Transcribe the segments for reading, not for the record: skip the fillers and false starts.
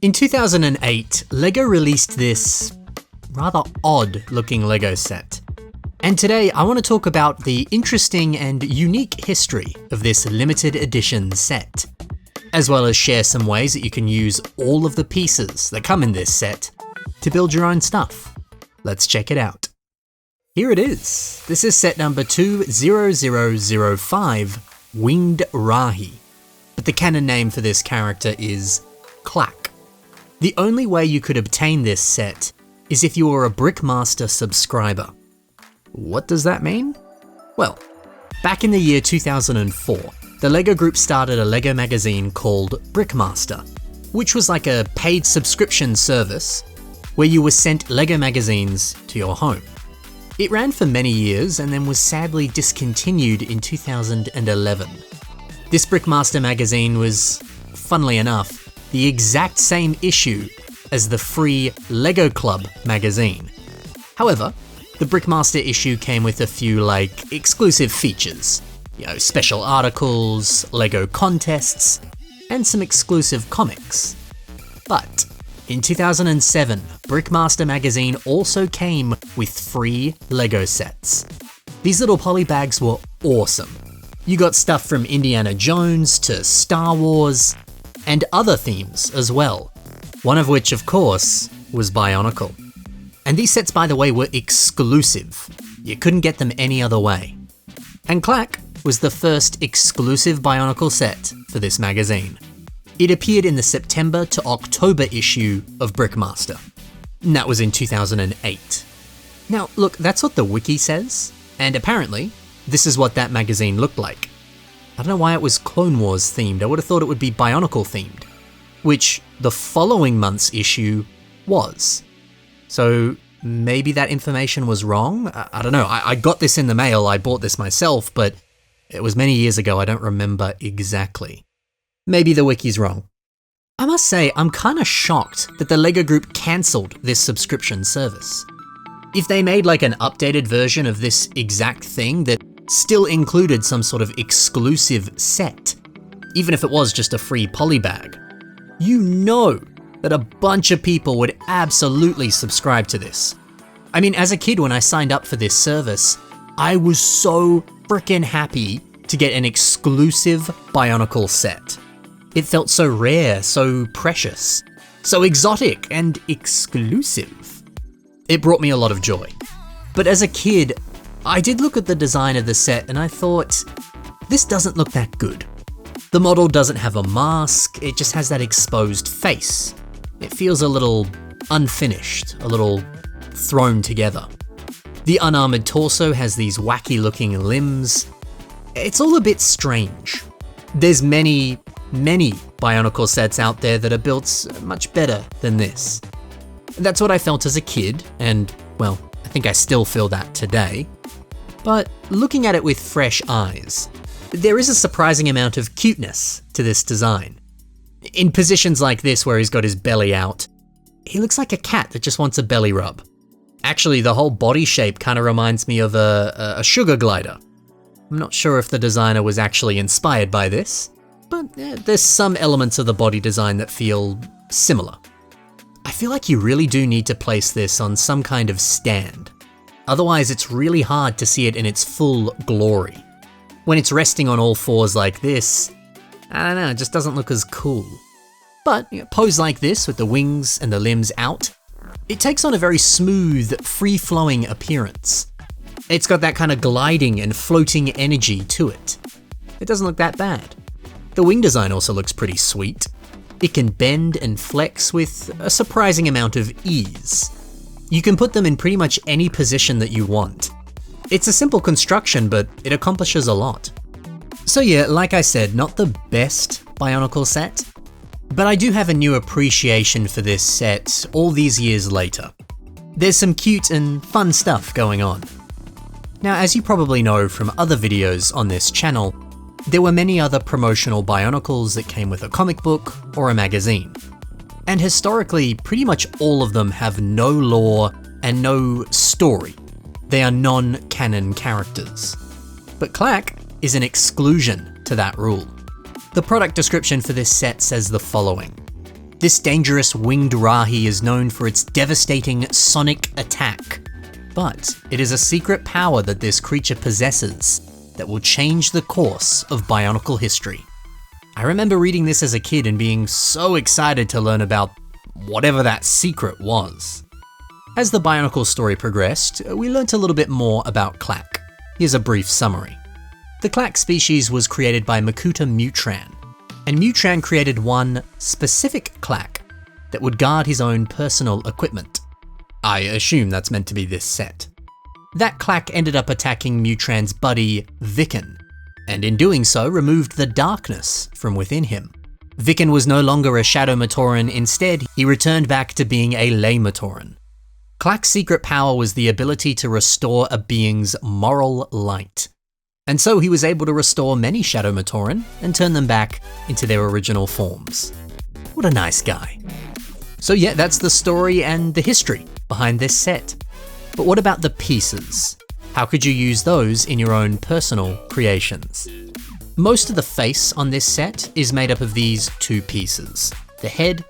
In 2008, LEGO released this rather odd-looking LEGO set. And today I want to talk about the interesting and unique history of this limited edition set, as well as share some ways that you can use all of the pieces that come in this set to build your own stuff. Let's check it out. Here it is. This is set number 20005, Winged Rahi. But the canon name for this character is Klakk. The only way you could obtain this set is if you were a Brickmaster subscriber. What does that mean? Well, back in the year 2004, the LEGO Group started a LEGO magazine called Brickmaster, which was like a paid subscription service where you were sent LEGO magazines to your home. It ran for many years and then was sadly discontinued in 2011. This Brickmaster magazine was, funnily enough, the exact same issue as the free LEGO Club magazine. However, the Brickmaster issue came with a few exclusive features, special articles, LEGO contests, and some exclusive comics. But in 2007, Brickmaster magazine also came with free LEGO sets. These little poly bags were awesome. You got stuff from Indiana Jones to Star Wars, and other themes as well, one of which, of course, was Bionicle. And these sets, by the way, were exclusive. You couldn't get them any other way. And Klakk was the first exclusive Bionicle set for this magazine. It appeared in the September to October issue of Brickmaster. And that was in 2008. Now, look, that's what the wiki says, and apparently, this is what that magazine looked like. I don't know why it was Clone Wars themed. I would have thought it would be Bionicle themed, which the following month's issue was. So maybe that information was wrong? I don't know. I got this in the mail, I bought this myself, but it was many years ago, I don't remember exactly. Maybe the wiki's wrong. I must say, I'm kinda shocked that the LEGO Group cancelled this subscription service. If they made an updated version of this exact thing that still included some sort of exclusive set, even if it was just a free poly bag, you know that a bunch of people would absolutely subscribe to this. I mean, as a kid when I signed up for this service, I was so freaking happy to get an exclusive Bionicle set. It felt so rare, so precious, so exotic and exclusive. It brought me a lot of joy. But as a kid, I did look at the design of the set and I thought, this doesn't look that good. The model doesn't have a mask, it just has that exposed face. It feels a little unfinished, a little thrown together. The unarmored torso has these wacky looking limbs. It's all a bit strange. There's many Bionicle sets out there that are built much better than this. That's what I felt as a kid, and well, I think I still feel that today. But looking at it with fresh eyes, there is a surprising amount of cuteness to this design. In positions like this where he's got his belly out, he looks like a cat that just wants a belly rub. Actually, the whole body shape kind of reminds me of a sugar glider. I'm not sure if the designer was actually inspired by this, but there's some elements of the body design that feel similar. I feel like you really do need to place this on some kind of stand. Otherwise, it's really hard to see it in its full glory. When it's resting on all fours like this, I don't know, it just doesn't look as cool. But pose like this with the wings and the limbs out, it takes on a very smooth, free-flowing appearance. It's got that kind of gliding and floating energy to it. It doesn't look that bad. The wing design also looks pretty sweet. It can bend and flex with a surprising amount of ease. You can put them in pretty much any position that you want. It's a simple construction, but it accomplishes a lot. So yeah, like I said, not the best Bionicle set, but I do have a new appreciation for this set all these years later. There's some cute and fun stuff going on. Now, as you probably know from other videos on this channel, there were many other promotional Bionicles that came with a comic book or a magazine. And historically, pretty much all of them have no lore and no story. They are non-canon characters. But Klakk is an exclusion to that rule. The product description for this set says the following. This dangerous winged Rahi is known for its devastating sonic attack, but it is a secret power that this creature possesses that will change the course of Bionicle history. I remember reading this as a kid and being so excited to learn about whatever that secret was. As the Bionicle story progressed, we learnt a little bit more about Klakk. Here's a brief summary. The Klakk species was created by Makuta Mutran, and Mutran created one specific Klakk that would guard his own personal equipment. I assume that's meant to be this set. That Klakk ended up attacking Mutran's buddy, Viken, and in doing so removed the darkness from within him. Viken was no longer a Shadow Matoran, instead he returned back to being a Ley Matoran. Klakk's secret power was the ability to restore a being's moral light. And so he was able to restore many Shadow Matoran and turn them back into their original forms. What a nice guy. So yeah, that's the story and the history behind this set. But what about the pieces? How could you use those in your own personal creations? Most of the face on this set is made up of these two pieces, the head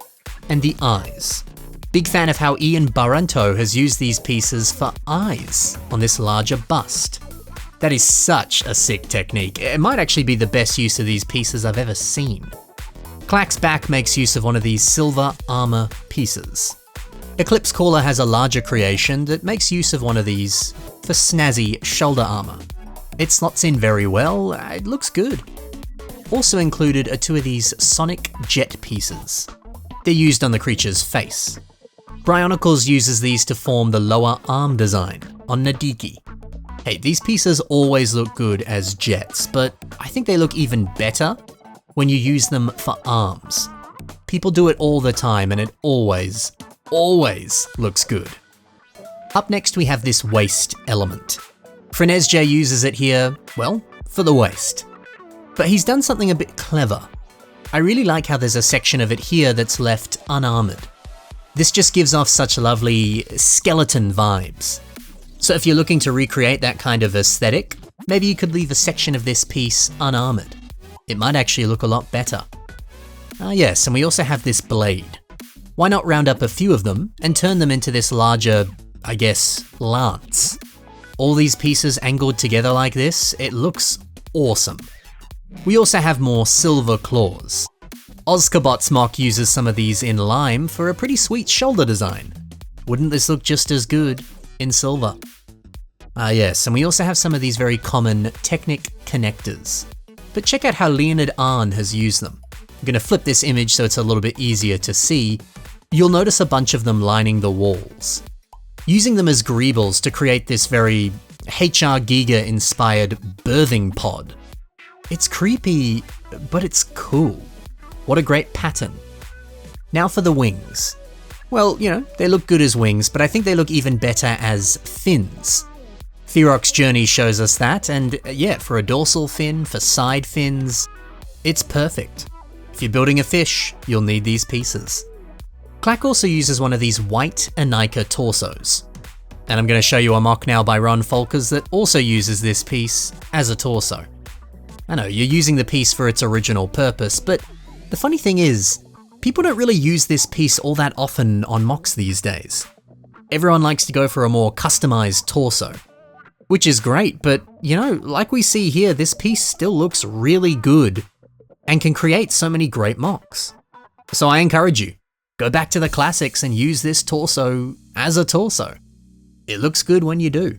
and the eyes. Big fan of how Ian Baranto has used these pieces for eyes on this larger bust. That is such a sick technique. It might actually be the best use of these pieces I've ever seen. Klakk's back makes use of one of these silver armor pieces. Eclipse Caller has a larger creation that makes use of one of these for snazzy shoulder armor. It slots in very well, it looks good. Also included are two of these sonic jet pieces. They're used on the creature's face. Bionicles uses these to form the lower arm design on Nadiki. Hey, these pieces always look good as jets, but I think they look even better when you use them for arms. People do it all the time and it always looks good. Up next we have this waist element. Frenezj uses it here, well, for the waist. But he's done something a bit clever. I really like how there's a section of it here that's left unarmored. This just gives off such lovely skeleton vibes. So if you're looking to recreate that kind of aesthetic, maybe you could leave a section of this piece unarmored. It might actually look a lot better. Yes, and we also have this blade. Why not round up a few of them and turn them into this larger, I guess, lance? All these pieces angled together like this, it looks awesome. We also have more silver claws. Ozkabot's mock uses some of these in lime for a pretty sweet shoulder design. Wouldn't this look just as good in silver? Yes, and we also have some of these very common Technic connectors. But check out how Leonid Arn has used them. I'm going to flip this image so it's a little bit easier to see. You'll notice a bunch of them lining the walls. Using them as greebles to create this very HR Giga inspired birthing pod. It's creepy, but it's cool. What a great pattern. Now for the wings. Well, you know, they look good as wings, but I think they look even better as fins. Thyrok's Journey shows us that, and yeah, for a dorsal fin, for side fins, it's perfect. If you're building a fish, you'll need these pieces. Klakk also uses one of these white Anika torsos. And I'm going to show you a mock now by Ron Folkers that also uses this piece as a torso. I know, you're using the piece for its original purpose, but the funny thing is, people don't really use this piece all that often on mocks these days. Everyone likes to go for a more customized torso. Which is great, but you know, like we see here, this piece still looks really good and can create so many great mocks. So I encourage you, go back to the classics and use this torso as a torso. It looks good when you do.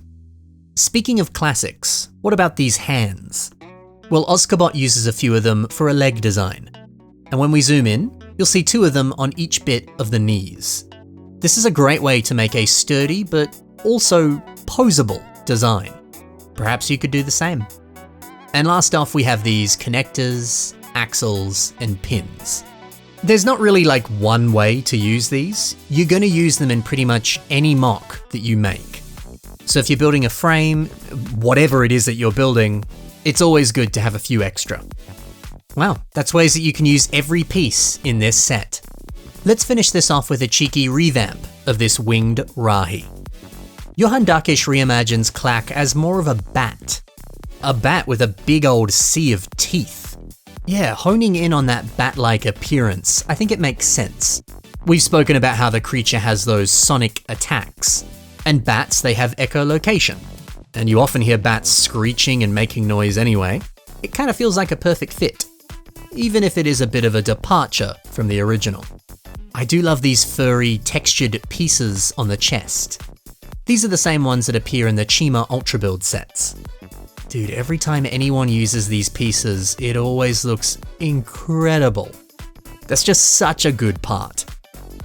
Speaking of classics, what about these hands? Well, Ozkabot uses a few of them for a leg design. And when we zoom in, you'll see two of them on each bit of the knees. This is a great way to make a sturdy but also posable design. Perhaps you could do the same. And last off, we have these connectors, axles, and pins. There's not really like one way to use these. You're going to use them in pretty much any mock that you make. So if you're building a frame, whatever it is that you're building, it's always good to have a few extra. Wow, that's ways that you can use every piece in this set. Let's finish this off with a cheeky revamp of this winged Rahi. Johan Dakish reimagines Klakk as more of a bat. A bat with a big old sea of teeth. Yeah, honing in on that bat-like appearance, I think it makes sense. We've spoken about how the creature has those sonic attacks, and bats, they have echolocation. And you often hear bats screeching and making noise anyway. It kind of feels like a perfect fit, even if it is a bit of a departure from the original. I do love these furry, textured pieces on the chest. These are the same ones that appear in the Chima Ultra Build sets. Dude, every time anyone uses these pieces, it always looks incredible. That's just such a good part.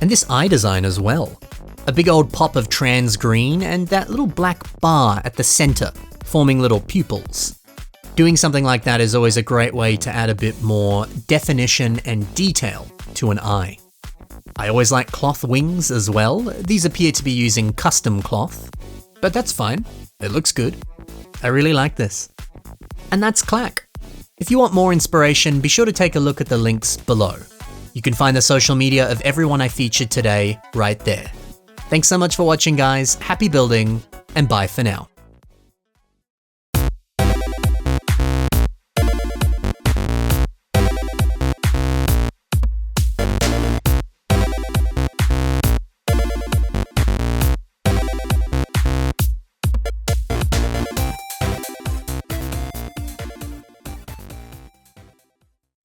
And this eye design as well. A big old pop of trans green and that little black bar at the center, forming little pupils. Doing something like that is always a great way to add a bit more definition and detail to an eye. I always like cloth wings as well. These appear to be using custom cloth, but that's fine. It looks good. I really like this. And that's Klakk. If you want more inspiration, be sure to take a look at the links below. You can find the social media of everyone I featured today right there. Thanks so much for watching, guys. Happy building, and bye for now.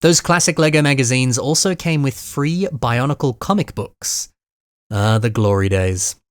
Those classic LEGO magazines also came with free Bionicle comic books. Ah, the glory days.